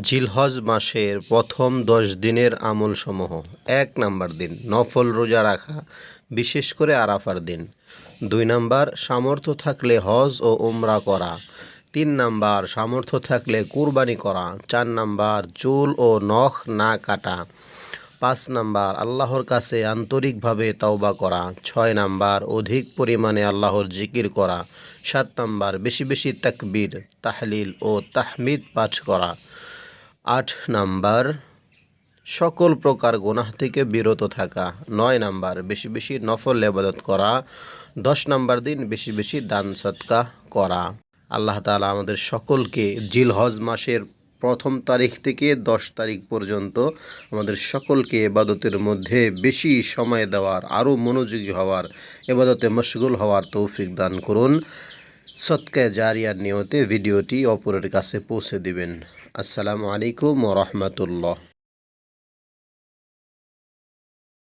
জিলহজ মাসের প্রথম 10 দিনের আমলসমূহ। 1 নাম্বার দিন নফল রোজা রাখা, বিশেষ করে আরাফার দিন। 2 নাম্বার সামর্থ্য থাকলে হজ ও উমরা করা। 3 নাম্বার সামর্থ্য থাকলে কুরবানি করা। 4 নাম্বার চুল ও নখ না কাটা। 5 নাম্বার আল্লাহর কাছে আন্তরিকভাবে তাওবা করা। 6 নাম্বার অধিক পরিমাণে আল্লাহর জিকির করা। 7 নাম্বার বেশি বেশি তাকবীর, তাহলিল ও তাহমিদ পাঠ করা। 8 নাম্বার সকল প্রকার গুনাহ থেকে বিরত থাকা। 9 নাম্বার বেশি বেশি নফল ইবাদত করা। 10 নাম্বার দিন বেশি বেশি দান সদকা করা। আল্লাহ তাআলা আমাদের সকলকে জিলহজ মাসের প্রথম তারিখ থেকে 10 তারিখ পর্যন্ত আমাদের সকলকে ইবাদতের মধ্যে বেশি সময় দেওয়ার, আরও মনোযোগী হওয়ার, ইবাদতে মশগুল হওয়ার তৌফিক দান করুন। সদকায়ে জারিয়ার নিয়তে ভিডিওটি অপরের কাছে পৌঁছে দিবেন। আসসালামু আলাইকুম ওয়া রাহমাতুল্লাহ।